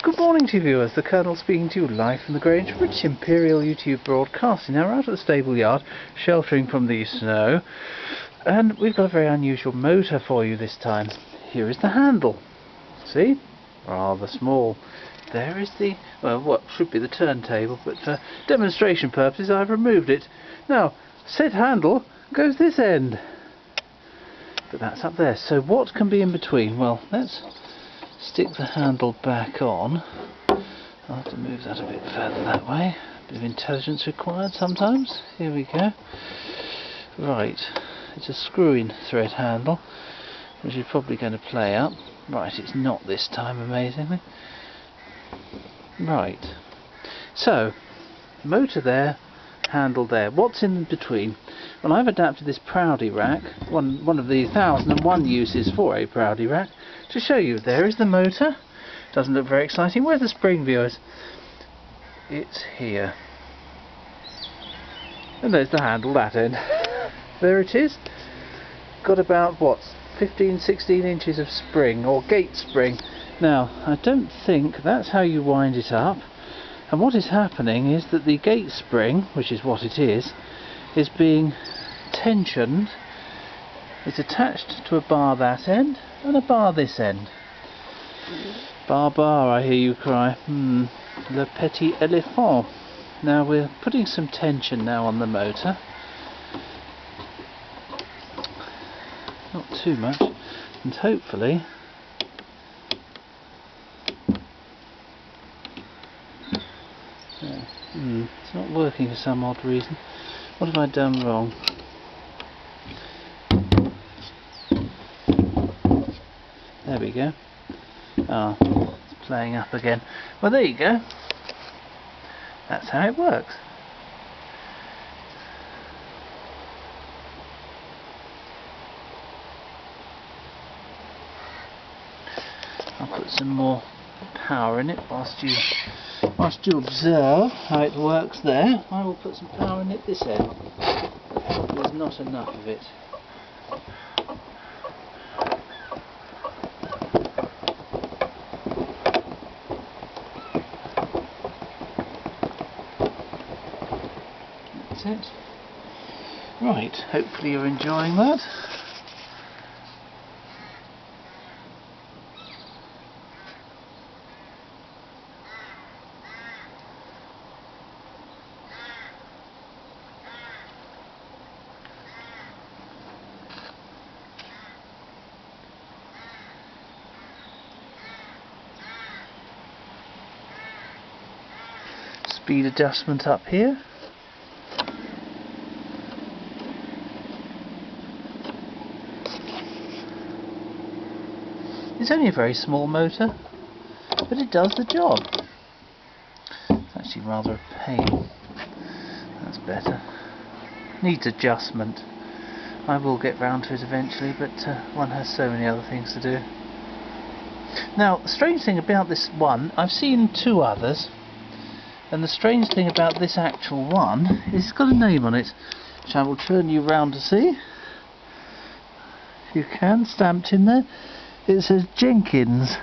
Good morning to you viewers, the Colonel speaking to you live from the Grange, British Imperial YouTube Broadcasting. Now we're out at the stable yard, sheltering from the snow, and we've got a very unusual motor for you this time. Here is the handle. See? Rather small. There is the, well, what should be the turntable, but for demonstration purposes I've removed it. Now, said handle goes this end. But that's up there, so what can be in between? Well, let's stick the handle back on. I'll have to move that a bit further that way. A bit of intelligence required sometimes. Here we go. Right, it's a screw-in thread handle, which is probably going to play up. Right, it's not this time, amazingly. Right, so motor there, handle there. What's in between? Well, I've adapted this Proudy rack, one of the 1001 uses for a Proudy rack, to show you. There is the motor. Doesn't look very exciting. Where's the spring, viewers? It's here. And there's the handle, that end. There it is. Got about, what, 15-16 inches of spring, or gate spring. Now, I don't think that's how you wind it up. And what is happening is that the gate spring, which is what it is being tensioned. It's attached to a bar that end and a bar this end. Bar, I hear you cry. Le petit éléphant. Now we're putting some tension now on the motor. Not too much, and hopefully it's not working for some odd reason. What have I done wrong? There we go. Ah, it's playing up again. Well, there you go. That's how it works. I'll put some more power in it whilst you observe how it works there. I will put some power in it this end. There's not enough of it. That's it. Right, hopefully you're enjoying that. Speed adjustment up here. It's only a very small motor, but it does the job. It's actually rather a pain. That's better. Needs adjustment. I will get round to it eventually, but one has so many other things to do. Now, the strange thing about this one, I've seen two others. And the strange thing about this actual one is it's got a name on it, which I will turn you round to see. If you can, stamped in there. It says Jenkins.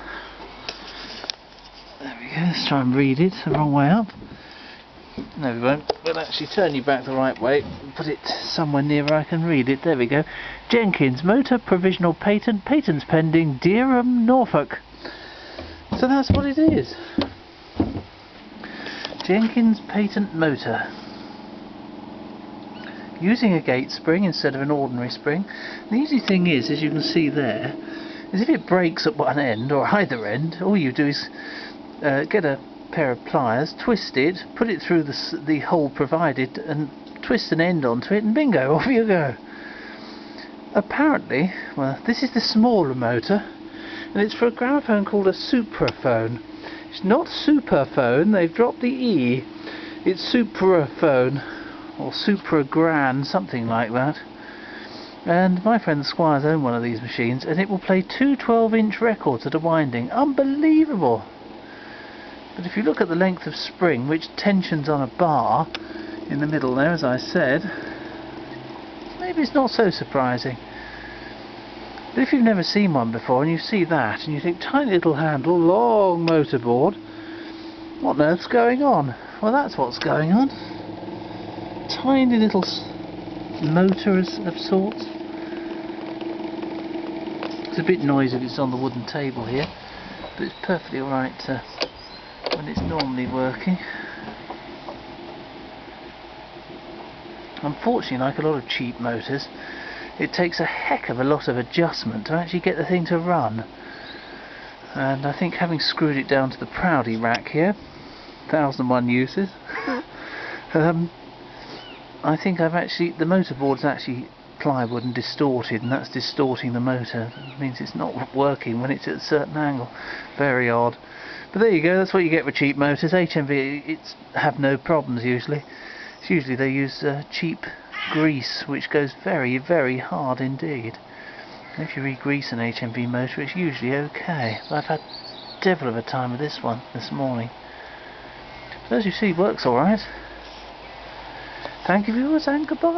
There we go, let's try and read it the wrong way up. No, we won't. We'll actually turn you back the right way and put it somewhere near where I can read it. There we go. Jenkins, motor provisional patent, patents pending, Dereham, Norfolk. So that's what it is. Jenkins patent motor, using a gate spring instead of an ordinary spring. The easy thing is, as you can see there, is if it breaks at one end or either end, all you do is get a pair of pliers, twist it, put it through the hole provided, and twist an end onto it, and bingo, off you go. Apparently, well, this is the smaller motor, and it's for a gramophone called a supraphone. It's not superphone, they've dropped the E. It's supraphone, or supragran, something like that. And my friend the Squire's own one of these machines, and it will play two 12-inch records at a winding. Unbelievable! But if you look at the length of spring, which tensions on a bar in the middle there, as I said, maybe it's not so surprising. But if you've never seen one before and you see that and you think tiny little handle, long motorboard, what on earth's going on? Well, that's what's going on. Tiny little motor of sorts. It's a bit noisy if it's on the wooden table here, but it's perfectly alright when it's normally working. Unfortunately, like a lot of cheap motors, it takes a heck of a lot of adjustment to actually get the thing to run. And I think having screwed it down to the Proudy rack here, 1001 uses, I think the motorboard's actually plywood and distorted, and that's distorting the motor. It means it's not working when it's at a certain angle. Very odd. But there you go, that's what you get with cheap motors. HMV have no problems usually. Usually they use cheap grease, which goes very, very hard indeed. And if you re-grease an HMV motor, it's usually okay. But I've had devil of a time with this one this morning. But as you see, works alright. Thank you viewers, and goodbye.